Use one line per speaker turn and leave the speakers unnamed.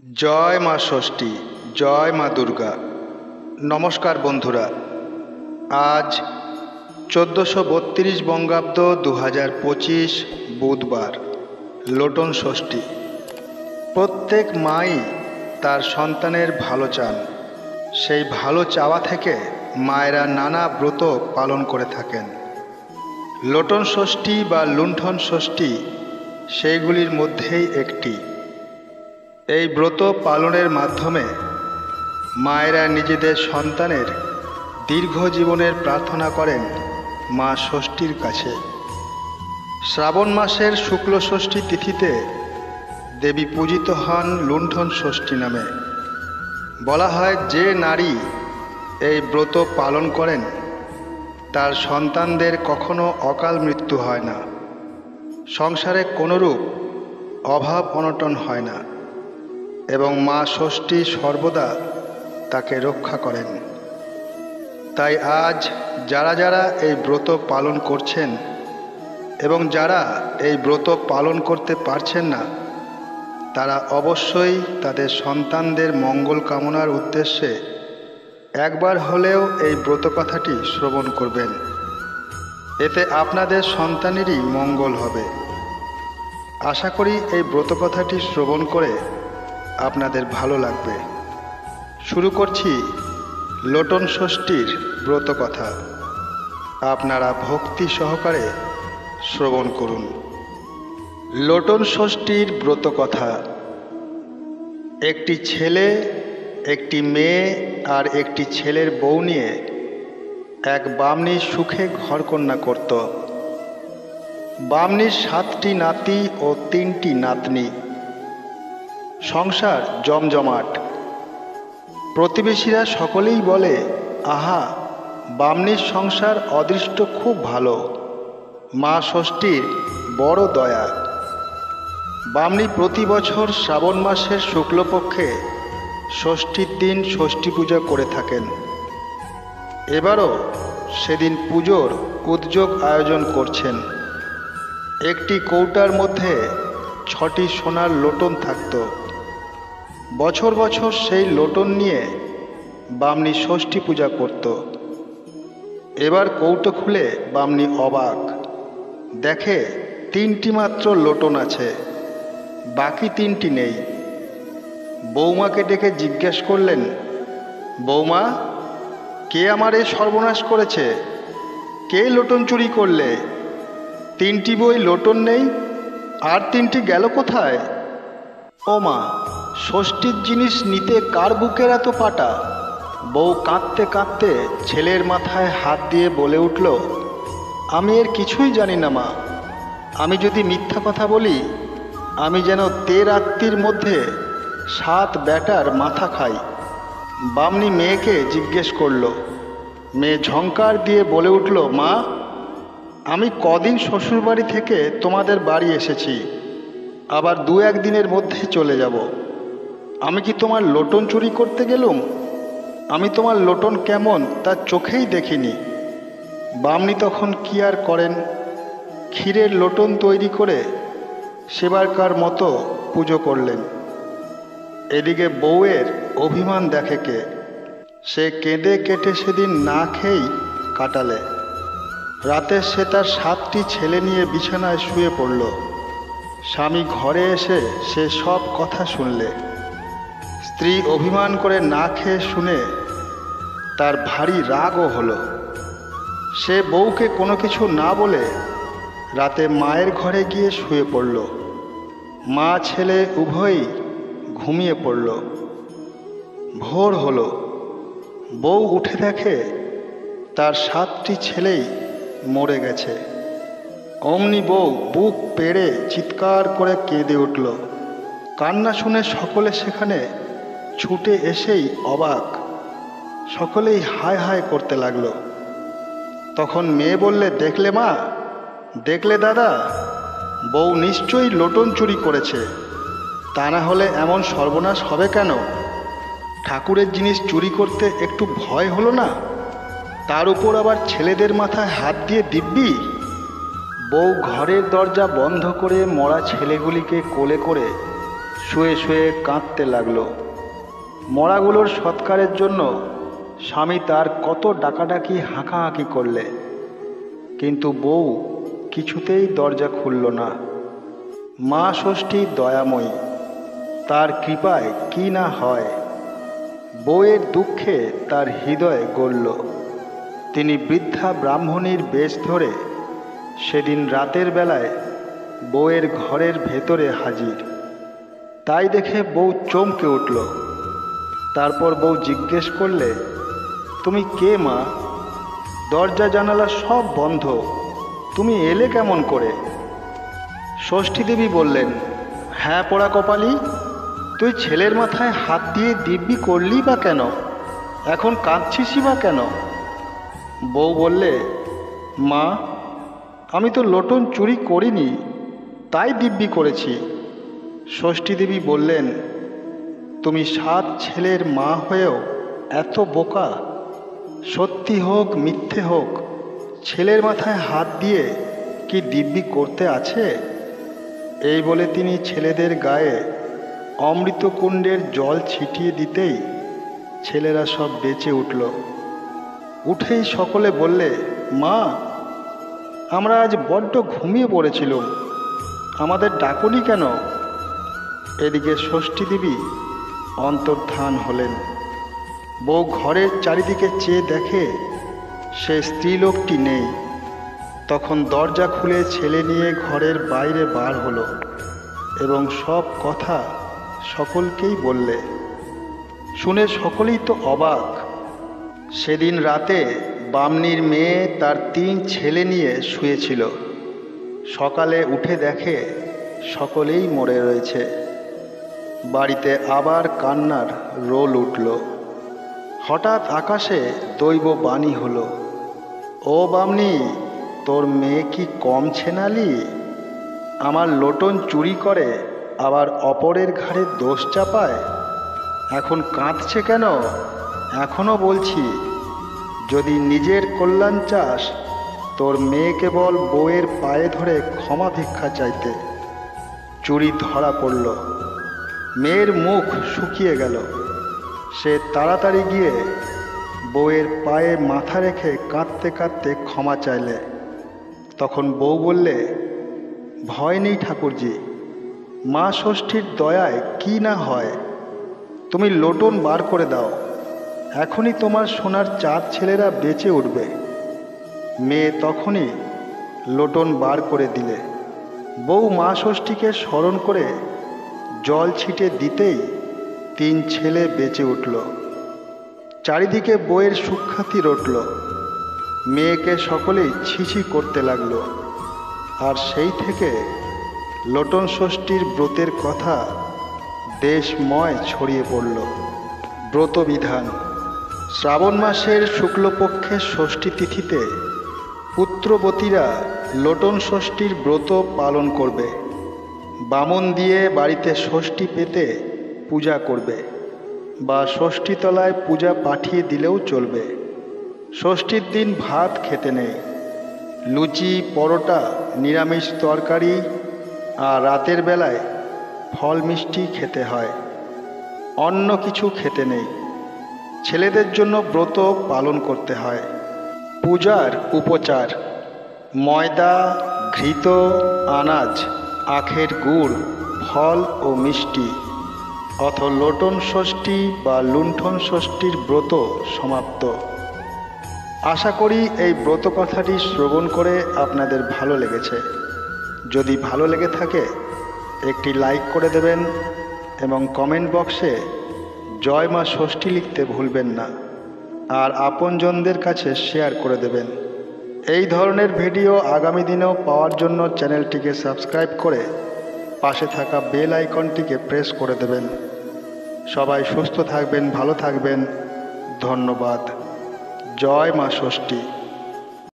জয় মা ষষ্ঠী, জয় মা দুর্গা। নমস্কার বন্ধুরা, আজ 1432 বঙ্গাব্দ 2025 বুধবার, লোটন ষষ্ঠী। প্রত্যেক মাই তার সন্তানের ভালো চান। সেই ভালো চাওয়া থেকে মায়েরা নানা ব্রত পালন করে থাকেন। লোটন ষষ্ঠী বা লুণ্ঠন ষষ্ঠী সেইগুলির মধ্যেই একটি। এই ব্রত পালনের মাধ্যমে মায়েরা নিজেদের সন্তানের দীর্ঘ জীবনের প্রার্থনা করেন মা ষষ্ঠীর কাছে। শ্রাবণ মাসের শুক্ল ষষ্ঠী তিথিতে দেবী পূজিত হন লুণ্ঠন ষষ্ঠী নামে। বলা হয়, যে নারী এই ব্রত পালন করেন তার সন্তানদের কখনো অকাল মৃত্যু হয় না, সংসারে কোনোরূপ অভাব অনটন হয় না এবং মা ষষ্ঠী সর্বদা তাকে রক্ষা করেন। তাই আজ যারা যারা এই ব্রত পালন করছেন এবং যারা এই ব্রত পালন করতে পারছেন না, তারা অবশ্যই তাদের সন্তানদের মঙ্গল কামনার উদ্দেশ্যে একবার হলেও এই ব্রত কথাটি শ্রবণ করবেন। এতে আপনাদের সন্তানেরই মঙ্গল হবে। আশা করি এই ব্রত কথাটি শ্রবণ করে আপনাদের ভালো লাগবে। শুরু করছি লোটন ষষ্ঠীর ব্রত কথা। আপনারা ভক্তি সহকারে শ্রবণ করুন। লোটন ষষ্ঠীর ব্রত কথা। একটি ছেলে, একটি মেয়ে আর একটি ছেলের বউ নিয়ে এক বামনী সুখে ঘরকন্যা করত। বামনীর 7টি নাতি ও 3টি নাতনি। সংসার জমজমাট। প্রতিবেশীরা সকলেই বলে, আহা, বামনীর সংসার অদৃষ্ট খুব ভালো, মা ষষ্ঠীর বড় দয়া। বামনী প্রতি বছর শ্রাবণ মাসের শুক্লপক্ষে ষষ্ঠীর দিন ষষ্ঠী পূজা করে থাকেন। এবারও সেদিন পুজোর উদ্যোগ আয়োজন করছেন। একটি কৌটার মধ্যে 6টি সোনার লোটন থাকত। বছর বছর সেই লোটন নিয়ে বামনী ষষ্ঠী পূজা করত। এবার কৌটো খুলে বামনী অবাক। দেখে 3টি মাত্র লোটন আছে, বাকি 3টি নেই। বৌমাকে ডেকে জিজ্ঞেস করলেন, বৌমা, কে আমার এই সর্বনাশ করেছে? কে লোটন চুরি করলে? 3টি বই লোটন নেই, আর 3টি গেল কোথায়? ও মা, ষষ্ঠীর জিনিস নিতে কার বুকের এত পাটা? বউ কাঁদতে কাঁদতে ছেলের মাথায় হাত দিয়ে বলে উঠল, আমি এর কিছুই জানি না মা। আমি যদি মিথ্যা কথা বলি, আমি যেন 13 রাত্রির মধ্যে 7 বেটার মাথা খাই। বামনী মেয়েকে জিজ্ঞেস করল। মেয়ে ঝংকার দিয়ে বলে উঠল, মা, আমি কদিন শ্বশুরবাড়ি থেকে তোমাদের বাড়ি এসেছি, আবার 2-1 দিনের মধ্যে চলে যাব। আমি কি তোমার লোটন চুরি করতে গেলুম? আমি তোমার লোটন কেমন তা চোখেই দেখিনি। বামনী তখন কি আর করেন, ক্ষীরের লোটন তৈরি করে সেবারকার মতো পুজো করলেন। এদিকে বউয়ের অভিমান দেখে কে? সে কেঁদে কেটে সেদিন না খেয়েই কাটালে। রাতে সে তার 7টি ছেলে নিয়ে বিছানায় শুয়ে পড়ল। স্বামী ঘরে এসে সে সব কথা শুনলে। স্ত্রী অভিমান করে না খেয়ে শুনে তার ভারী রাগও হলো। সে বউকে কোনো কিছু না বলে রাতে মায়ের ঘরে গিয়ে শুয়ে পড়ল। মা ছেলে উভয়ই ঘুমিয়ে পড়ল। ভোর হলো। বউ উঠে দেখে তার 7টি ছেলেই মরে গেছে। অমনি বউ বুক পেড়ে চিৎকার করে কেঁদে উঠল। কান্না শুনে সকলে সেখানে ছুটে এসেই অবাক। সকলেই হায় হায় করতে লাগলো। তখন মেয়ে বললে, দেখলে মা, দেখলে দাদা, বউ নিশ্চয়ই লোটন চুরি করেছে, তা না হলে এমন সর্বনাশ হবে কেন? ঠাকুরের জিনিস চুরি করতে একটু ভয় হলো না? তার উপর আবার ছেলেদের মাথায় হাত দিয়ে দিব্যি। বউ ঘরের দরজা বন্ধ করে মরা ছেলেগুলিকে কোলে করে শুয়ে শুয়ে কাঁদতে লাগলো। মরাগুলোর সৎকারের জন্য স্বামী তার কত ডাকাডাকি হাঁকাহাঁকি করলে, কিন্তু বউ কিছুতেই দরজা খুলল না। মা ষষ্ঠী দয়াময়ী, তার কৃপায় কি না হয়। বউয়ের দুঃখে তার হৃদয় গলল। তিনি বৃদ্ধা ব্রাহ্মণীর বেশ ধরে সেদিন রাতের বেলায় বউয়ের ঘরের ভেতরে হাজির। তাই দেখে বউ চমকে উঠল। তারপর বউ জিজ্ঞেস করলে, তুমি কে মা? দরজা জানালা সব বন্ধ, তুমি এলে কেমন করে? ষষ্ঠী দেবী বললেন, হ্যাঁ পোড়া কপালি, তুই ছেলের মাথায় হাত দিয়ে দিব্যি করলি বা কেন? এখন কাঁদছিসই বা কেন? বউ বললে, মা আমি তো লোটন চুরি করিনি, তাই দিব্যি করেছি। ষষ্ঠী দেবী বললেন, তুমি 7 ছেলের মা হয়েও এত বোকা? সত্যি হোক মিথ্যে হোক, ছেলের মাথায় হাত দিয়ে কি দিব্যি করতে আছে? এই বলে তিনি ছেলেদের গায়ে অমৃতকুণ্ডের জল ছিটিয়ে দিতেই ছেলেরা সব বেঁচে উঠল। উঠেই সকলে বললে, মা আমরা আজ বড্ড ঘুমিয়ে পড়েছিলুম, আমাদের ডাকুনি কেন? এদিকে ষষ্ঠী দেবী অন্তর্ধান হলেন। বউ ঘরের চারিদিকে চেয়ে দেখে সে স্ত্রীলোকটি নেই। তখন দরজা খুলে ছেলে নিয়ে ঘরের বাইরে বার হলো এবং সব কথা সকলকেই বললে। শুনে সকলেই তো অবাক। সেদিন রাতে বামনির মেয়ে তার 3 ছেলে নিয়ে শুয়েছিল। সকালে উঠে দেখে সকলেই মরে রয়েছে। বাড়িতে আবার কান্নার রোল উঠল। হঠাৎ আকাশে দৈব বাণী হলো, ও বামনি, তোর মেয়ে কি কম ছেনালি? আমার লোটন চুরি করে আবার অপরের ঘাড়ে দোষ চাপায়। এখন কাঁদছে কেন? এখনো বলছি, যদি নিজের কল্যাণ চাস তোর মেয়েকে বল বউয়ের পায়ে ধরে ক্ষমা ভিক্ষা চাইতে। চুরি ধরা পড়ল। মেয়ের মুখ শুকিয়ে গেল। সে তাড়াতাড়ি গিয়ে বউয়ের পায়ে মাথা রেখে কাঁদতে কাঁদতে ক্ষমা চাইলে। তখন বউ বললে, ভয় নেই ঠাকুরজি, মা ষষ্ঠীর দয়ায় কি না হয়। তুমি লোটন বার করে দাও, এখনই তোমার সোনার 4 ছেলেরা বেঁচে উঠবে। মেয়ে তখনই লোটন বার করে দিলে। বউ মা ষষ্ঠীকে স্মরণ করে জল ছিটে দিতেই 3 ছেলে বেঁচে উঠল। চারিদিকে বউয়ের সুখ্যাতি রটল। মেয়েকে সকলেই ছিছি করতে লাগলো। আর সেই থেকে লোটন ষষ্ঠীর ব্রতের কথা দেশময় ছড়িয়ে পড়ল। ব্রতবিধান: শ্রাবণ মাসের শুক্লপক্ষের ষষ্ঠী তিথিতে পুত্রবতীরা লোটন ষষ্ঠীর ব্রত পালন করবে। বামন দিয়ে বাড়িতে ষষ্ঠী পেতে পূজা করবে, বা ষষ্ঠীতলায় পূজা পাঠিয়ে দিলেও চলবে। ষষ্ঠীর দিন ভাত খেতে নেই। লুচি, পরোটা, নিরামিষ তরকারি আর রাতের বেলায় ফল মিষ্টি খেতে হয়। অন্য কিছু খেতে নেই। ছেলেদের জন্য ব্রত পালন করতে হয়। পূজার উপচার: ময়দা, ঘৃত, আনাজ, আখের গুড়, ফল ও মিষ্টি। অথ লোটন ষষ্ঠী বা লুণ্ঠন ষষ্ঠীর ব্রত সমাপ্ত। আশা করি এই ব্রত কথাটি শ্রবণ করে আপনাদের ভালো লেগেছে। যদি ভালো লেগে থাকে একটি লাইক করে দেবেন এবং কমেন্ট বক্সে জয় মা ষষ্ঠী লিখতে ভুলবেন না। আর আপনজনদের কাছে শেয়ার করে দেবেন। এই ধরনের ভিডিও আগামী দিনেও পাওয়ার জন্য চ্যানেলটিকে সাবস্ক্রাইব করে পাশে থাকা বেল আইকনটিকে প্রেস করে দেবেন। সবাই সুস্থ থাকবেন, ভালো থাকবেন। ধন্যবাদ। জয় মা ষষ্ঠী।